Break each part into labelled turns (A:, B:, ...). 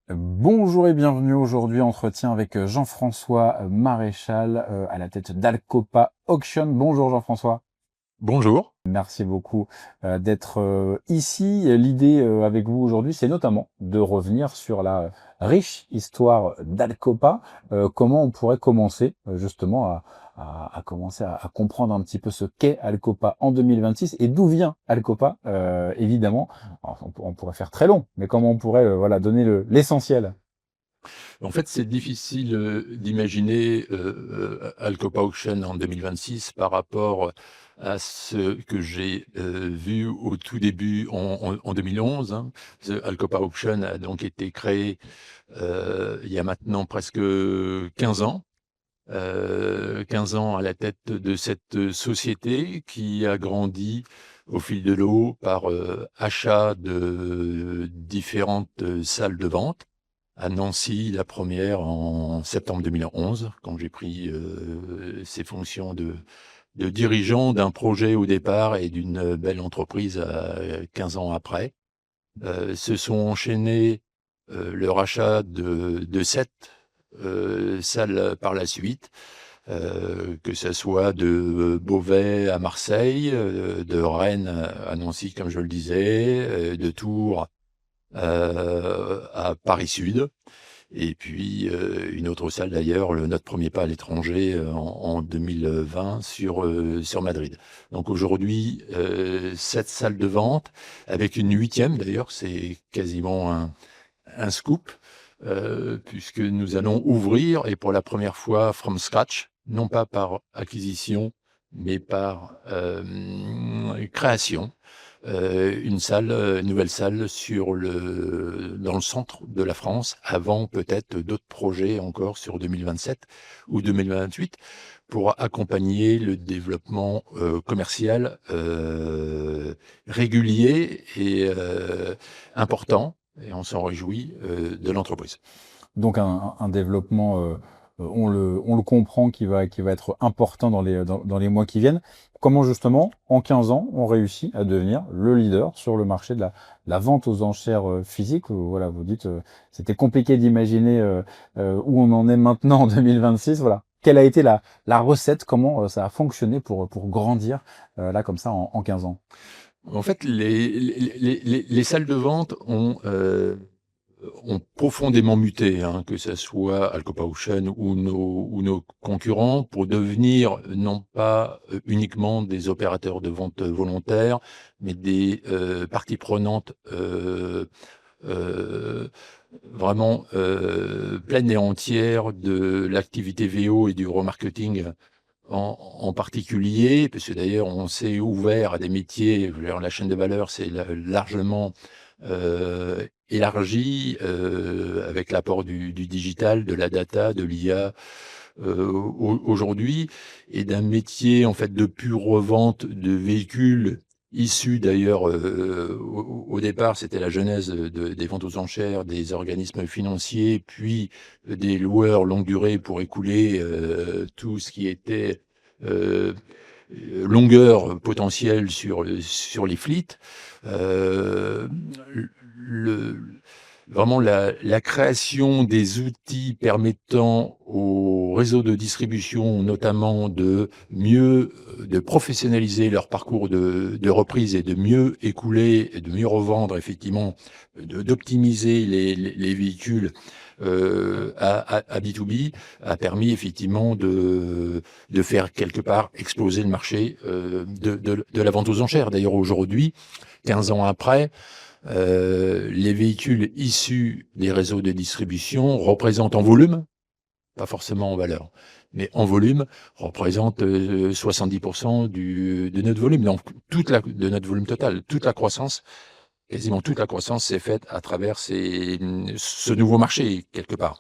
A: Bonjour et bienvenue aujourd'hui, entretien avec Jean-François Maréchal à la tête d'Alcopa Auction. Bonjour Jean-François.
B: Bonjour.
A: Merci beaucoup d'être ici. L'idée avec vous aujourd'hui, c'est notamment de revenir sur la riche histoire d'Alcopa. Comment on pourrait commencer justement à commencer à comprendre un petit peu ce qu'est Alcopa en 2026 et d'où vient Alcopa, évidemment. Alors, on pourrait faire très long, mais comment on pourrait voilà, donner l'essentiel.
B: En fait, c'est difficile, d'imaginer, Alcopa Auction en 2026 par rapport à ce que j'ai, vu au tout début en 2011, hein. Alcopa Auction a donc été créé, il y a maintenant presque 15 ans. 15 ans à la tête de cette société qui a grandi au fil de l'eau par, achat de différentes salles de vente. À Nancy, la première en septembre 2011, quand j'ai pris ces fonctions de dirigeant d'un projet au départ et d'une belle entreprise 15 ans après. Se sont enchaînés le rachat de 7 salles par la suite, que ça soit de Beauvais à Marseille, de Rennes à Nancy, comme je le disais, de Tours à Paris Sud. Et puis une autre salle d'ailleurs, notre premier pas à l'étranger en 2020 sur Madrid. Donc aujourd'hui, 7 salles de vente, avec une huitième d'ailleurs, c'est quasiment un scoop, puisque nous allons ouvrir, et pour la première fois from scratch, non pas par acquisition, mais par création, une nouvelle salle dans le centre de la France, avant peut-être d'autres projets encore sur 2027 ou 2028, pour accompagner le développement commercial régulier et important, et on s'en réjouit, de l'entreprise.
A: Donc un développement, on le comprend, qui va être important dans les mois qui viennent. Comment justement, en 15 ans, on réussit à devenir le leader sur le marché de la vente aux enchères physiques? Voilà, vous dites, c'était compliqué d'imaginer où on en est maintenant en 2026. Voilà. Quelle a été la recette? Comment ça a fonctionné pour grandir là comme ça en 15 ans?
B: En fait, les salles de vente ont profondément muté, hein, que ce soit Alcopa Ocean ou nos concurrents, pour devenir non pas uniquement des opérateurs de vente volontaires, mais des parties prenantes euh, vraiment pleines et entières de l'activité VO et du remarketing en particulier, parce que d'ailleurs on s'est ouvert à des métiers, je veux dire, la chaîne de valeur c'est largement élargi avec l'apport du digital, de la data, de l'IA aujourd'hui, et d'un métier en fait de pure revente de véhicules issus d'ailleurs au départ c'était la genèse des ventes aux enchères, des organismes financiers, puis des loueurs longue durée pour écouler tout ce qui était euh, longueur potentielle sur les fleets. Euh, le, Vraiment la création des outils permettant aux réseaux de distribution, notamment de professionnaliser leur parcours de reprise et de mieux écouler et de mieux revendre, effectivement, d'optimiser les véhicules à B2B, a permis effectivement de faire quelque part exploser le marché de la vente aux enchères. D'ailleurs, aujourd'hui, 15 ans après, les véhicules issus des réseaux de distribution représentent en volume, pas forcément en valeur, mais en volume, représentent 70% de notre volume. Donc, de notre volume total, toute la croissance, quasiment toute la croissance s'est faite à travers ce nouveau marché, quelque part.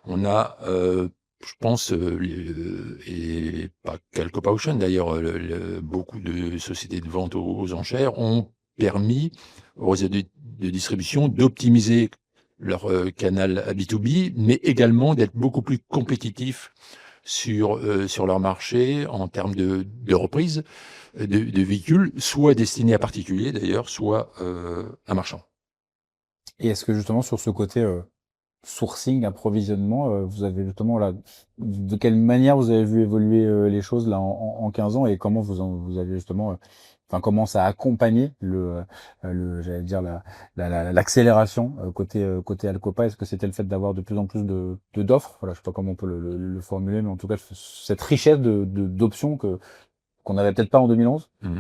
B: On a, je pense, et pas quelques Pauschen d'ailleurs, beaucoup de sociétés de vente aux enchères ont permis aux réseaux de distribution d'optimiser leur canal B2B, mais également d'être beaucoup plus compétitifs sur leur marché en termes de reprise de véhicules, soit destinés à particuliers d'ailleurs, soit à marchands.
A: Et est-ce que justement sur ce côté sourcing, approvisionnement, vous avez justement là, de quelle manière vous avez vu évoluer les choses là en 15 ans et comment vous avez justement, enfin comment ça a accompagné j'allais dire l'accélération côté Alcopa. Est-ce que c'était le fait d'avoir de plus en plus de d'offres? Voilà, je sais pas comment on peut le formuler, mais en tout cas cette richesse d'options qu'on n'avait peut-être pas en 2011.
B: Mmh.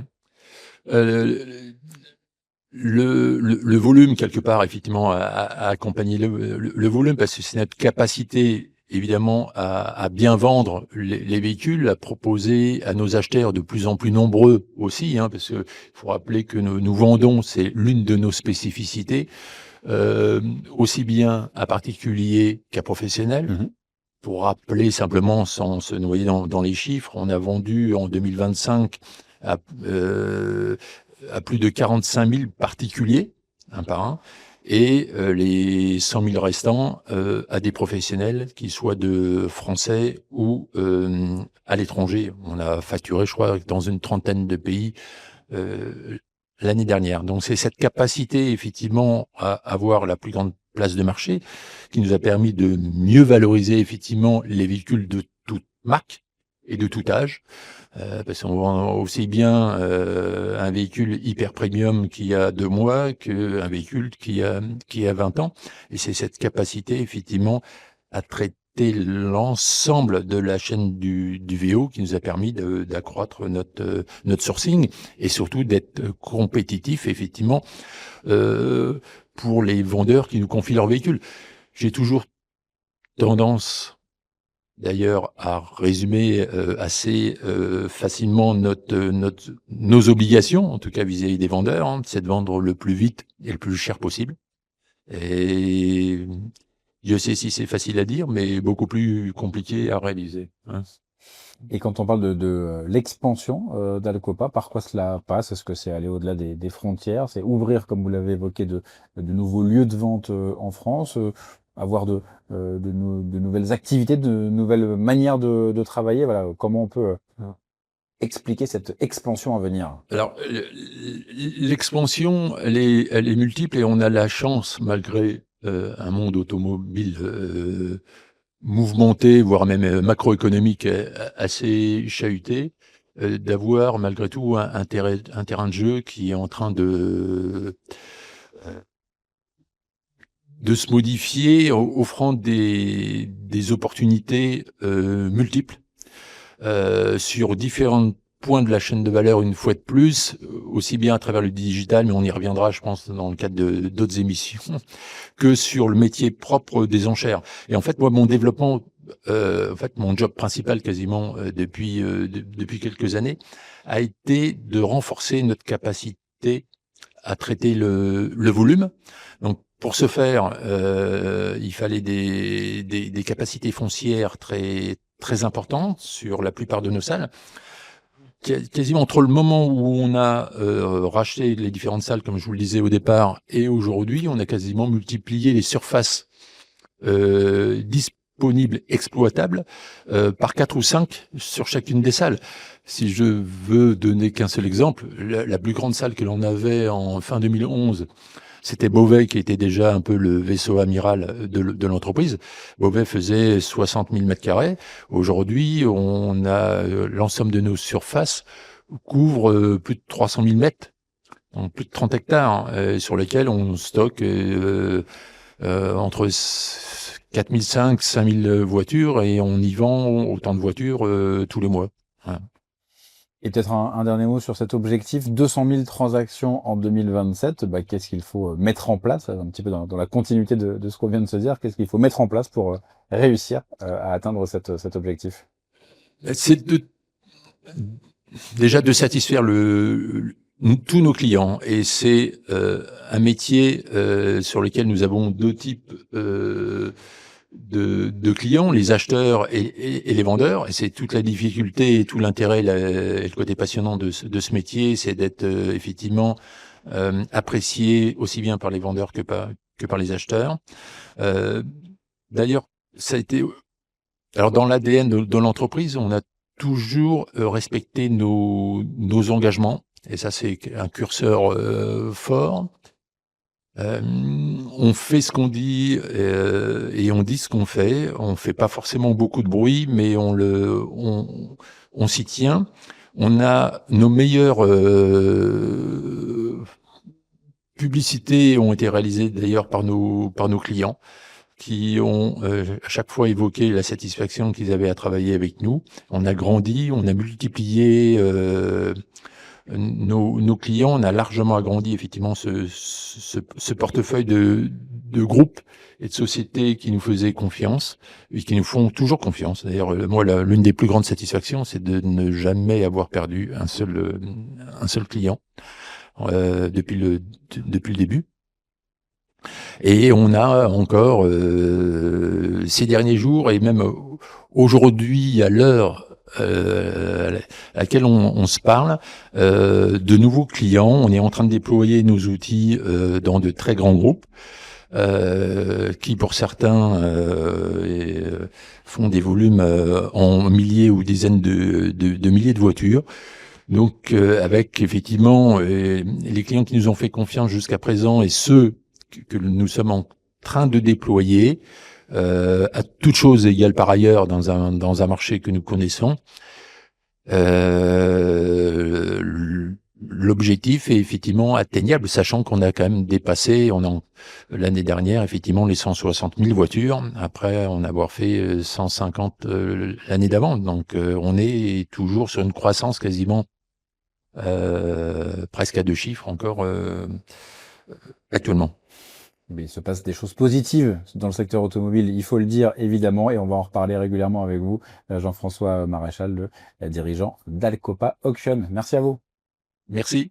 B: Le volume, quelque part, effectivement, a accompagné le volume, parce que c'est notre capacité, évidemment, à bien vendre les véhicules, à proposer à nos acheteurs de plus en plus nombreux aussi, hein, parce que faut rappeler que nous vendons, c'est l'une de nos spécificités, aussi bien à particuliers qu'à professionnels. Pour rappeler simplement, sans se noyer dans les chiffres, on a vendu en 2025 à plus de 45 000 particuliers, un par un, et les 100 000 restants à des professionnels, qu'ils soient de français ou à l'étranger. On a facturé, je crois, dans une trentaine de pays l'année dernière. Donc c'est cette capacité, effectivement, à avoir la plus grande place de marché qui nous a permis de mieux valoriser, effectivement, les véhicules de toute marque et de tout âge. Parce qu'on vend aussi bien un véhicule hyper premium qui a 2 mois qu'un véhicule qui a 20 ans. Et c'est cette capacité, effectivement, à traiter l'ensemble de la chaîne du VO qui nous a permis d'accroître notre sourcing et surtout d'être compétitif, effectivement, pour les vendeurs qui nous confient leurs véhicules. J'ai toujours tendance, d'ailleurs, à résumer assez facilement nos obligations, en tout cas vis-à-vis des vendeurs, hein, c'est de vendre le plus vite et le plus cher possible. Et je sais si c'est facile à dire, mais beaucoup plus compliqué à réaliser, hein.
A: Et quand on parle de l'expansion d'Alcopa, par quoi cela passe? Est-ce que c'est aller au-delà des frontières? C'est ouvrir, comme vous l'avez évoqué, de nouveaux lieux de vente en France, avoir de nouvelles activités, de nouvelles manières de travailler? Voilà, comment on peut expliquer cette expansion à venir?
B: Alors, l'expansion, elle est multiple, et on a la chance, malgré un monde automobile mouvementé, voire même macroéconomique assez chahuté, d'avoir malgré tout un terrain de jeu qui est en train de se modifier, offrant des opportunités multiples sur différents points de la chaîne de valeur, une fois de plus, aussi bien à travers le digital, mais on y reviendra, je pense, dans le cadre d'autres émissions, que sur le métier propre des enchères. Et en fait, moi, mon développement, mon job principal quasiment depuis quelques années, a été de renforcer notre capacité à traiter le volume. Donc, pour ce faire, il fallait des capacités foncières très très importantes sur la plupart de nos salles. Quasiment entre le moment où on a racheté les différentes salles, comme je vous le disais au départ, et aujourd'hui, on a quasiment multiplié les surfaces disponibles, exploitables, par 4 ou 5 sur chacune des salles. Si je veux donner qu'un seul exemple, la plus grande salle que l'on avait en fin 2011, c'était Beauvais, qui était déjà un peu le vaisseau amiral de l'entreprise. Beauvais faisait 60 000 mètres carrés. Aujourd'hui, on a l'ensemble de nos surfaces couvre plus de 300 000 mètres, donc plus de 30 hectares, sur lesquels on stocke entre 4 500 et 5 000 voitures, et on y vend autant de voitures tous les mois. Voilà.
A: Et peut-être un dernier mot sur cet objectif, 200 000 transactions en 2027. Qu'est-ce qu'il faut mettre en place, un petit peu dans la continuité de ce qu'on vient de se dire, qu'est-ce qu'il faut mettre en place pour réussir à atteindre cet objectif?
B: C'est déjà de satisfaire tous nos clients, et c'est un métier sur lequel nous avons 2 types de clients, les acheteurs et les vendeurs. Et c'est toute la difficulté et tout l'intérêt et le côté passionnant de ce métier, c'est d'être effectivement apprécié aussi bien par les vendeurs que par les acheteurs. D'ailleurs, ça a été... Alors, dans l'ADN de l'entreprise, on a toujours respecté nos engagements, et ça, c'est un curseur fort. On fait ce qu'on dit et on dit ce qu'on fait. On fait pas forcément beaucoup de bruit, mais on s'y tient. On a nos meilleures publicités ont été réalisées d'ailleurs par nos clients qui ont à chaque fois évoqué la satisfaction qu'ils avaient à travailler avec nous. On a grandi, on a multiplié nos clients, on a largement agrandi effectivement ce portefeuille de groupes et de sociétés qui nous faisaient confiance et qui nous font toujours confiance. D'ailleurs, moi, l'une des plus grandes satisfactions, c'est de ne jamais avoir perdu un seul client depuis le début. Et on a encore ces derniers jours et même aujourd'hui, à l'heure à laquelle on se parle, de nouveaux clients. On est en train de déployer nos outils dans de très grands groupes qui, pour certains, font des volumes en milliers ou dizaines de milliers de voitures. Donc, avec effectivement les clients qui nous ont fait confiance jusqu'à présent et ceux que nous sommes en train de déployer, à toute chose égale par ailleurs dans un marché que nous connaissons, l'objectif est effectivement atteignable, sachant qu'on a quand même dépassé, l'année dernière, effectivement, les 160 000 voitures, après en avoir fait 150 l'année d'avant. Donc, on est toujours sur une croissance quasiment presque à 2 chiffres encore actuellement.
A: Mais il se passe des choses positives dans le secteur automobile, il faut le dire évidemment, et on va en reparler régulièrement avec vous, Jean-François Maréchal, le dirigeant d'Alcopa Auction. Merci à vous.
B: Merci.